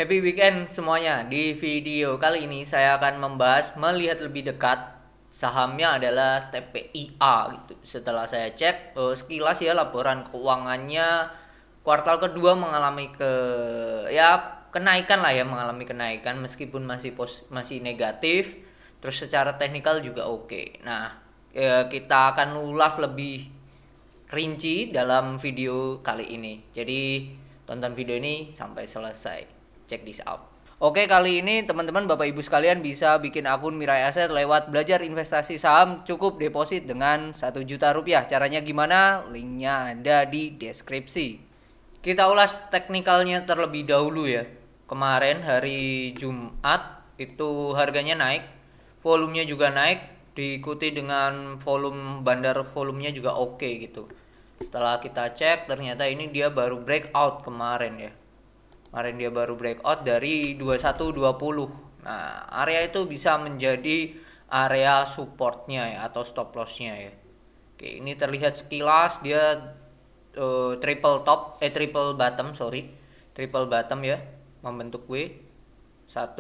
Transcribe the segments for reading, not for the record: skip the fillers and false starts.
Happy weekend semuanya. Di video kali ini saya akan membahas melihat lebih dekat sahamnya adalah TPIA gitu. Setelah saya cek sekilas ya laporan keuangannya kuartal kedua mengalami kenaikan lah ya, mengalami kenaikan meskipun masih negatif. Terus secara teknikal juga oke. Nah, kita akan ulas lebih rinci dalam video kali ini. Jadi tonton video ini sampai selesai. Check this out. Oke, kali ini teman-teman Bapak Ibu sekalian bisa bikin akun Mirai Aset lewat belajar investasi saham, cukup deposit dengan 1 juta rupiah. Caranya gimana? Linknya ada di deskripsi. Kita ulas teknikalnya terlebih dahulu ya. Kemarin hari Jumat itu harganya naik, volumenya juga naik, diikuti dengan volumenya juga oke gitu. Setelah kita cek ternyata ini dia baru breakout kemarin ya. Kemarin dia baru breakout dari 2120. Nah, area itu bisa menjadi area supportnya ya, atau stop lossnya ya. Oke, ini terlihat sekilas dia triple bottom, triple bottom ya, membentuk W. 1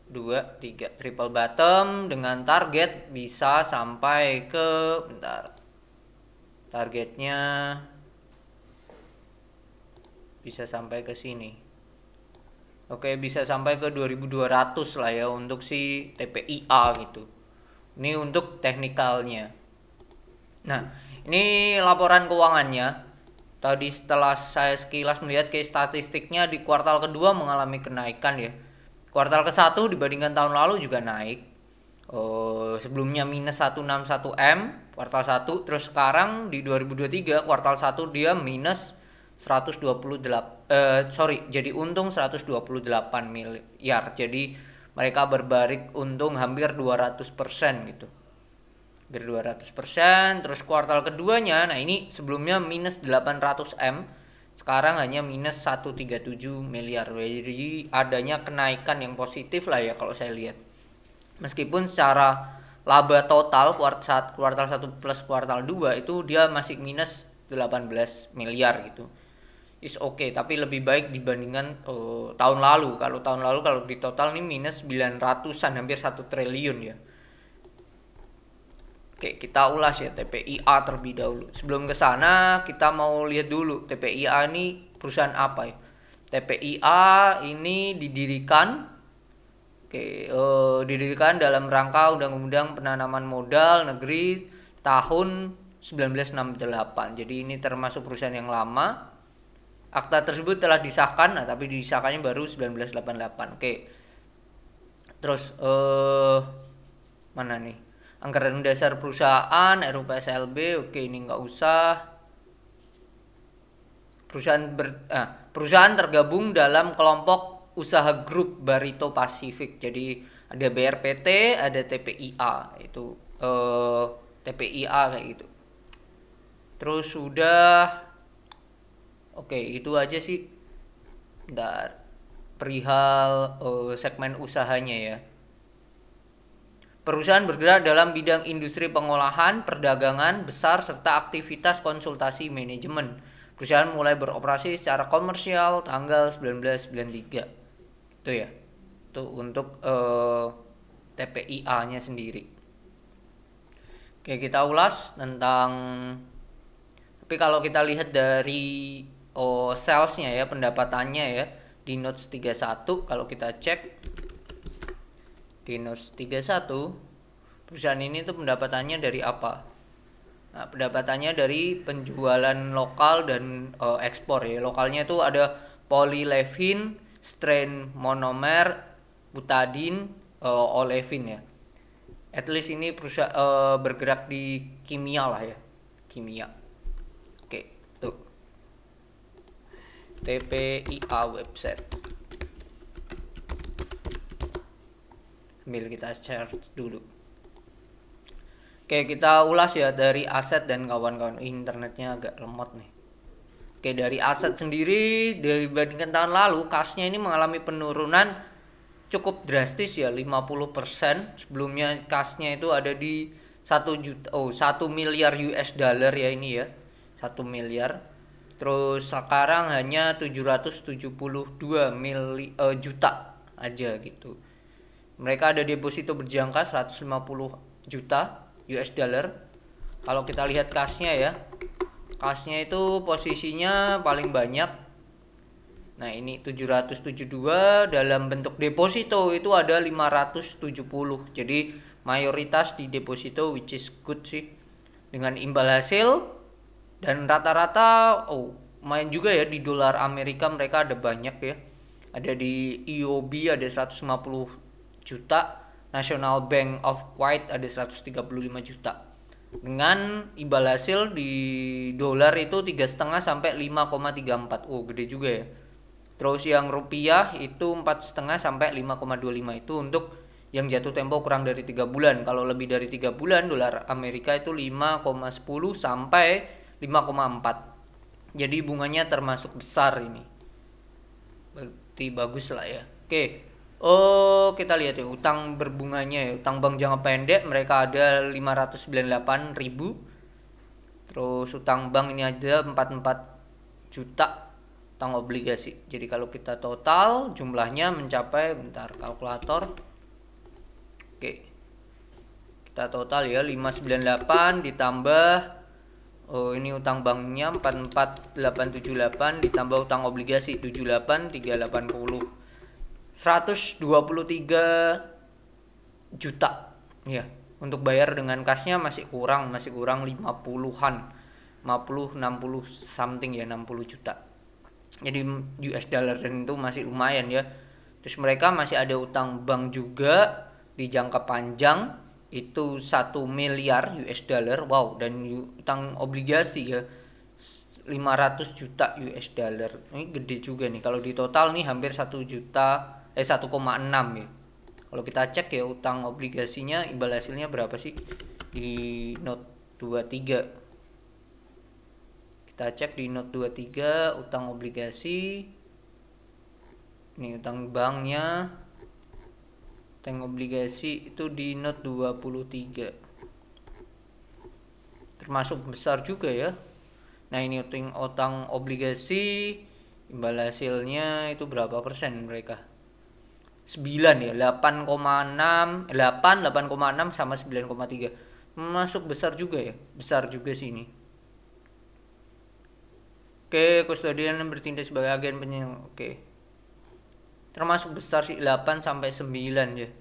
2 3 triple bottom dengan target bisa sampai ke targetnya bisa sampai ke sini. Oke, bisa sampai ke 2200 lah ya untuk si TPIA gitu. Ini untuk teknikalnya. Nah, ini laporan keuangannya. Tadi setelah saya sekilas melihat ke statistiknya di kuartal kedua mengalami kenaikan ya. Kuartal ke-1 dibandingkan tahun lalu juga naik. Sebelumnya minus 161 M kuartal 1, terus sekarang di 2023 kuartal 1 dia minus 128 jadi untung 128 miliar. Jadi mereka berbalik untung hampir 200% gitu. Hampir 200%. Terus kuartal keduanya, nah ini sebelumnya minus 800 M, sekarang hanya minus 137 miliar. Jadi adanya kenaikan yang positif lah ya kalau saya lihat. Meskipun secara laba total kuartal 1 plus kuartal 2 itu dia masih minus 18 miliar gitu. Is okay, tapi lebih baik dibandingkan tahun lalu. Kalau tahun lalu kalau di total ini minus 900-an, hampir 1 triliun ya. Oke, kita ulas ya TPIA terlebih dahulu. Sebelum ke sana kita mau lihat dulu TPIA ini perusahaan apa ya. TPIA ini didirikan dalam rangka Undang-Undang Penanaman Modal Negeri tahun 1968. Jadi ini termasuk perusahaan yang lama. Akta tersebut telah disahkan, nah tapi disahkannya baru 1988. Oke. Terus mana nih? Anggaran dasar perusahaan RUPSLB, oke ini nggak usah. Perusahaan tergabung dalam kelompok usaha grup Barito Pacific. Jadi ada BRPT, ada TPIA, itu TPIA kayak gitu. Terus sudah. Oke, itu aja sih perihal segmen usahanya ya. Perusahaan bergerak dalam bidang industri pengolahan, perdagangan besar, serta aktivitas konsultasi manajemen. Perusahaan mulai beroperasi secara komersial tanggal 1993. Itu ya. Itu untuk TPIA-nya sendiri. Oke, kita ulas tentang. Tapi kalau kita lihat dari salesnya ya, pendapatannya ya, di notes 31 kalau kita cek di notes 31 perusahaan ini tuh pendapatannya dari apa? Nah, pendapatannya dari penjualan lokal dan ekspor ya. Lokalnya tuh ada polyolefin, strain monomer, butadin, olefin ya. At least ini perusahaan bergerak di kimia lah ya, kimia. Tuh. TPIA website. Sambil kita search dulu. Oke, kita ulas ya dari aset dan kawan-kawan. Internetnya agak lemot nih. Oke, dari aset sendiri dibandingkan tahun lalu, kasnya ini mengalami penurunan cukup drastis ya, 50%. Sebelumnya kasnya itu ada di 1 miliar US dollar ya ini ya. 1 miliar. Terus sekarang hanya 772 juta aja gitu. Mereka ada deposito berjangka 150 juta US dollar. Kalau kita lihat kasnya ya, kasnya itu posisinya paling banyak. Nah ini 772, dalam bentuk deposito itu ada 570. Jadi mayoritas di deposito, which is good sih. Dengan imbal hasil dan rata-rata main juga ya di dolar Amerika, mereka ada banyak ya. Ada di EOB ada 150 juta, National Bank of Kuwait ada 135 juta. Dengan imbal hasil di dolar itu 3,5 sampai 5,34. Gede juga ya. Terus yang rupiah itu 4,5 sampai 5,25. Itu untuk yang jatuh tempo kurang dari 3 bulan. Kalau lebih dari 3 bulan dolar Amerika itu 5,10 sampai 5,4. Jadi bunganya termasuk besar ini. Berarti bagus lah ya. Oke. Kita lihat ya utang berbunganya ya. Utang bank jangka pendek mereka ada 598.000. Terus utang bank ini ada 44 juta. Utang obligasi. Jadi kalau kita total jumlahnya mencapai, bentar kalkulator. Oke. Kita total ya 598 ditambah ini utang banknya 44878 ditambah utang obligasi 78380. 123 juta ya. Untuk bayar dengan kasnya masih kurang 50-an. 50 60 something ya, 60 juta. Jadi US dollar itu masih lumayan ya. Terus mereka masih ada utang bank juga di jangka panjang itu 1 miliar US dollar. Wow, dan utang obligasi ya 500 juta US dollar. Ini gede juga nih. Kalau di total nih hampir 1 juta 1,6 ya. Kalau kita cek ya utang obligasinya imbal hasilnya berapa sih di note 23. Kita cek di note 23 utang obligasi. Ini utang banknya. Utang obligasi itu di note 23. Termasuk besar juga ya. Nah, ini utang obligasi imbal hasilnya itu berapa persen mereka? 9 ya, 8,6 sama 9,3. Masuk besar juga ya. Besar juga sih ini. Oke, kustodian bertindak sebagai agen penyelenggara. Oke. Termasuk besar sih 8 sampai 9 ya.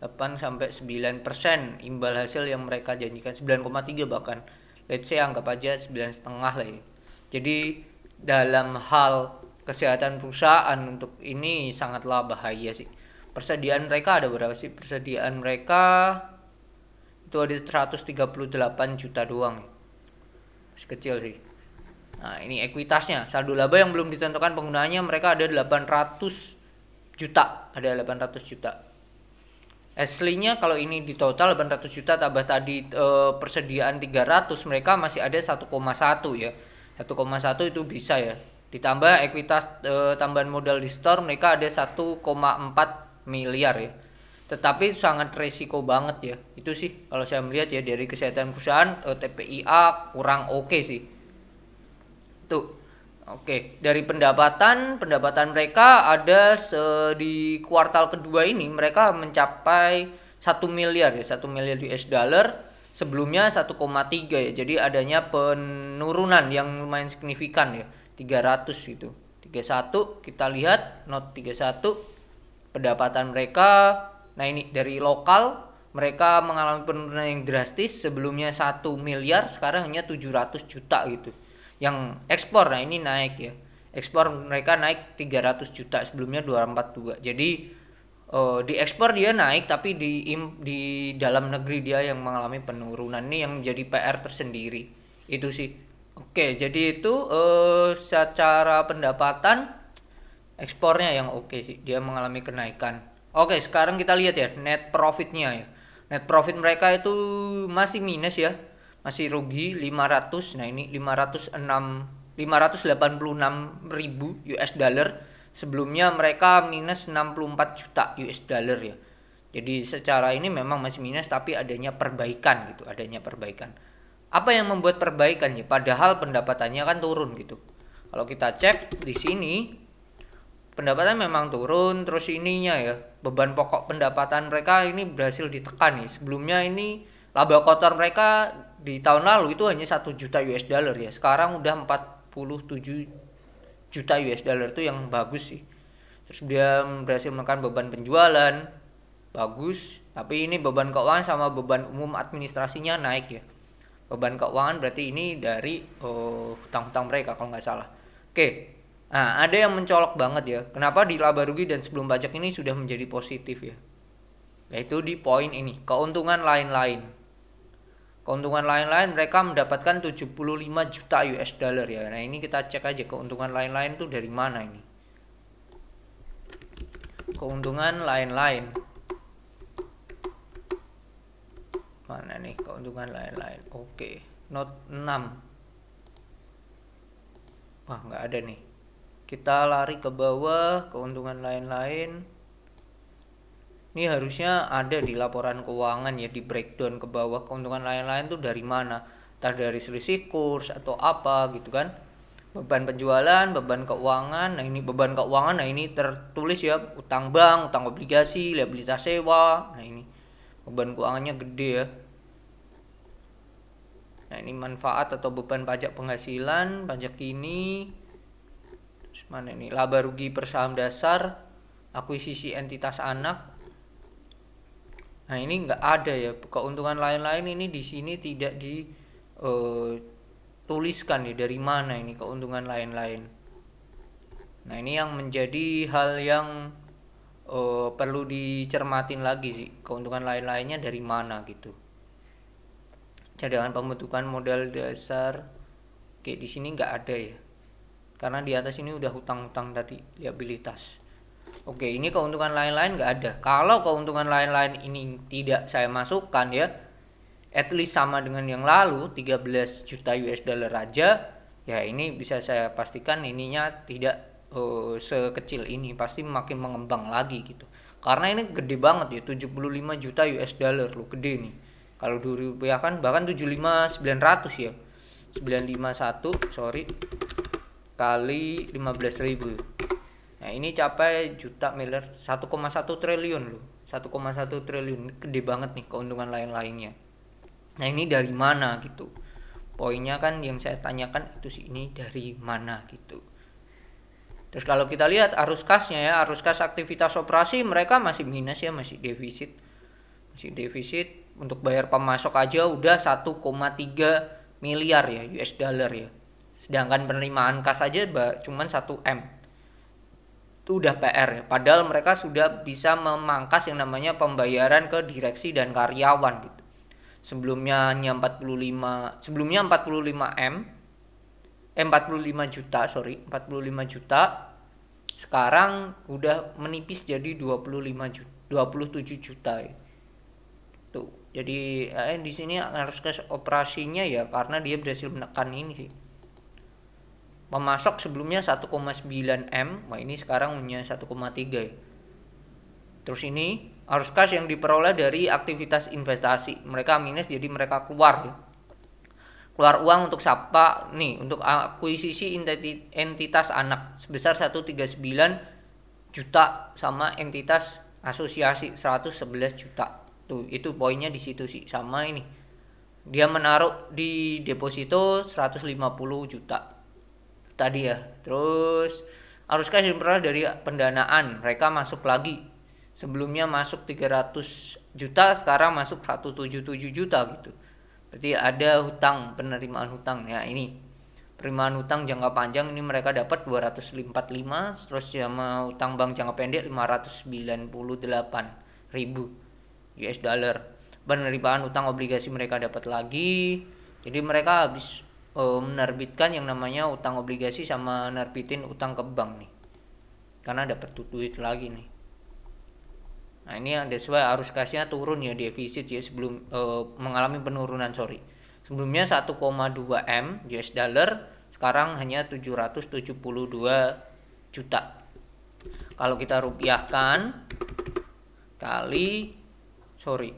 8 sampai 9% imbal hasil yang mereka janjikan, 9,3 bahkan. Let's say anggap aja 9,5 lah ya. Jadi dalam hal kesehatan perusahaan untuk ini sangatlah bahaya sih. Persediaan mereka ada berapa sih? Persediaan mereka itu ada 138 juta doang ya. Masih kecil sih. Nah, ini ekuitasnya, saldo laba yang belum ditentukan penggunaannya mereka ada 800 juta, ada 800 juta. Aslinya kalau ini di total 800 juta tambah tadi persediaan 300, mereka masih ada 1,1 ya. 1,1 itu bisa ya. Ditambah ekuitas tambahan modal di store mereka ada 1,4 miliar ya. Tetapi sangat resiko banget ya. Itu sih kalau saya melihat ya dari kesehatan perusahaan TPIA kurang oke sih. Oke, dari pendapatan mereka ada di kuartal kedua ini mereka mencapai 1 miliar ya, 1 miliar US dollar. Sebelumnya 1,3 ya. Jadi adanya penurunan yang lumayan signifikan ya. 300 gitu. 31 kita lihat note 31 pendapatan mereka. Nah, ini dari lokal mereka mengalami penurunan yang drastis, sebelumnya 1 miliar sekarang hanya 700 juta gitu. Yang ekspor, nah ini naik ya. Ekspor mereka naik 300 juta, sebelumnya 242. Jadi di ekspor dia naik, tapi di dalam negeri dia yang mengalami penurunan. Ini yang jadi PR tersendiri. Itu sih. Oke, jadi itu secara pendapatan ekspornya yang oke sih, dia mengalami kenaikan. Oke, sekarang kita lihat ya net profitnya ya. Net profit mereka itu masih minus ya. Masih rugi 500. Nah, ini 586.000 US dollar. Sebelumnya mereka minus 64 juta US dollar ya. Jadi secara ini memang masih minus, tapi adanya perbaikan gitu, adanya perbaikan. Apa yang membuat perbaikan ya? Padahal pendapatannya kan turun gitu. Kalau kita cek di sini pendapatan memang turun, terus ininya ya, beban pokok pendapatan mereka ini berhasil ditekan nih. Sebelumnya ini laba kotor mereka di tahun lalu itu hanya 1 juta US dollar ya. Sekarang udah 47 juta US dollar, itu yang bagus sih. Terus dia berhasil menekan beban penjualan, bagus. Tapi ini beban keuangan sama beban umum administrasinya naik ya. Beban keuangan berarti ini dari hutang-hutang mereka kalau nggak salah. Oke. Nah, ada yang mencolok banget ya. Kenapa di laba rugi dan sebelum pajak ini sudah menjadi positif ya? Yaitu di poin ini, keuntungan lain-lain. Keuntungan lain-lain mereka mendapatkan 75 juta US dollar ya. Nah, ini kita cek aja keuntungan lain-lain itu dari mana ini. Keuntungan lain-lain. Mana nih keuntungan lain-lain? Oke, note 6. Wah, nggak ada nih. Kita lari ke bawah, keuntungan lain-lain. Ini harusnya ada di laporan keuangan ya, di breakdown ke bawah keuntungan lain-lain tuh dari mana? Entah dari selisih kurs atau apa gitu kan. Beban penjualan, beban keuangan. Nah, ini beban keuangan, nah ini tertulis ya, utang bank, utang obligasi, liabilitas sewa. Nah, ini beban keuangannya gede ya. Nah, ini manfaat atau beban pajak penghasilan, pajak ini. Mana ini laba rugi per saham dasar, akuisisi entitas anak. Nah, ini nggak ada ya, keuntungan lain-lain ini di sini tidak dituliskan ya dari mana ini keuntungan lain-lain. Nah, ini yang menjadi hal yang perlu dicermatin lagi sih, keuntungan lain-lainnya dari mana gitu. Cadangan pembentukan modal dasar, kayak di sini nggak ada ya. Karena di atas ini udah hutang-hutang tadi, liabilitas. Oke, ini keuntungan lain-lain nggak ada. Kalau keuntungan lain-lain ini tidak saya masukkan ya, at least sama dengan yang lalu, 13 juta US dollar aja, ya ini bisa saya pastikan ininya tidak sekecil ini, pasti makin mengembang lagi gitu. Karena ini gede banget ya, 75 juta US dollar loh, gede nih. Kalau dirupiahkan bahkan 75.900 ya. 951, sorry. Kali 15.000. Nah, ini capai juta miliar, 1,1 triliun loh. 1,1 triliun, gede banget nih keuntungan lain-lainnya. Nah, ini dari mana gitu. Poinnya kan yang saya tanyakan itu sih, ini dari mana gitu. Terus kalau kita lihat arus kasnya ya, arus kas aktivitas operasi mereka masih minus ya, masih defisit. Masih defisit, untuk bayar pemasok aja udah 1,3 miliar ya US dollar ya. Sedangkan penerimaan kas aja cuman 1 M. Itu udah PR ya. Padahal mereka sudah bisa memangkas yang namanya pembayaran ke direksi dan karyawan gitu. Sebelumnya 45 M. 45 juta, sorry, 45 juta. Sekarang udah menipis jadi 27 juta ya. Tuh. Jadi di sini harus kas operasinya ya, karena dia berhasil menekan ini sih. Pemasok sebelumnya 1,9 M, wah ini sekarang punya 1,3 ya. Terus ini arus kas yang diperoleh dari aktivitas investasi, mereka minus jadi mereka keluar ya. Keluar uang untuk siapa nih, untuk akuisisi entitas anak sebesar 139 juta sama entitas asosiasi 111 juta. Tuh, itu poinnya di situ sih, sama ini. Dia menaruh di deposito 150 juta. Tadi ya. Terus arus kas yang diperoleh dari pendanaan, mereka masuk lagi. Sebelumnya masuk 300 juta, sekarang masuk 177 juta gitu. Berarti ada hutang, penerimaan hutang ya. Ini penerimaan hutang jangka panjang ini mereka dapat 245, terus sama hutang bank jangka pendek 598.000 US dollar. Penerimaan hutang obligasi mereka dapat lagi. Jadi mereka habis menerbitkan yang namanya utang obligasi sama nerbitin utang ke bank nih, karena dapat duit lagi nih. Nah, ini yang sesuai arus kasnya turun ya, defisit ya, sebelum mengalami penurunan, sorry. Sebelumnya 1,2 M US dollar, sekarang hanya 772 juta. Kalau kita rupiahkan kali, sorry,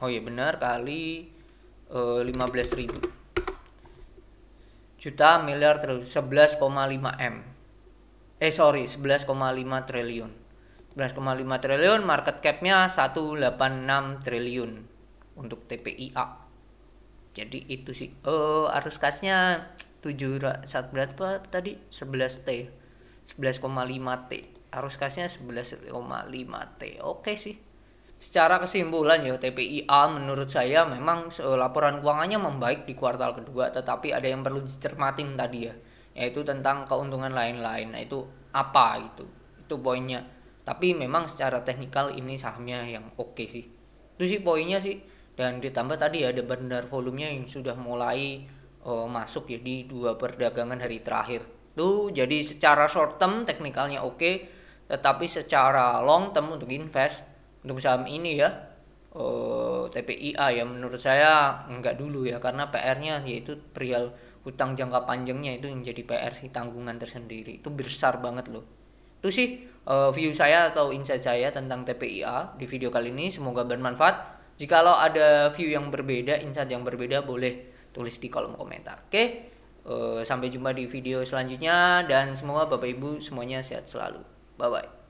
oh iya benar, kali 15.000. juta miliar triliun 11,5 M. Sorry, 11,5 triliun. 11,5 triliun, market capnya 186 triliun untuk TPIA. Jadi itu sih. Arus kasnya 7 berapa tadi? 11 T. 11,5 T. Arus kasnya 11,5 T. Oke sih. Secara kesimpulan ya, TPIA menurut saya memang laporan keuangannya membaik di kuartal kedua, tetapi ada yang perlu dicermatin tadi ya, yaitu tentang keuntungan lain-lain. Nah, itu apa itu? Itu poinnya. Tapi memang secara teknikal ini sahamnya yang oke sih. Itu sih poinnya sih. Dan ditambah tadi ada bandar volumenya yang sudah mulai masuk ya di 2 perdagangan hari terakhir. Tuh jadi secara short term teknikalnya oke, tetapi secara long term untuk invest untuk saham ini ya TPIA ya menurut saya enggak dulu ya, karena PR-nya yaitu perihal hutang jangka panjangnya itu yang jadi PR sih, tanggungan tersendiri itu besar banget loh. Itu sih view saya atau insight saya tentang TPIA di video kali ini, semoga bermanfaat. Jikalau ada view yang berbeda, insight yang berbeda, boleh tulis di kolom komentar. Oke, sampai jumpa di video selanjutnya dan semoga Bapak Ibu semuanya sehat selalu. Bye bye.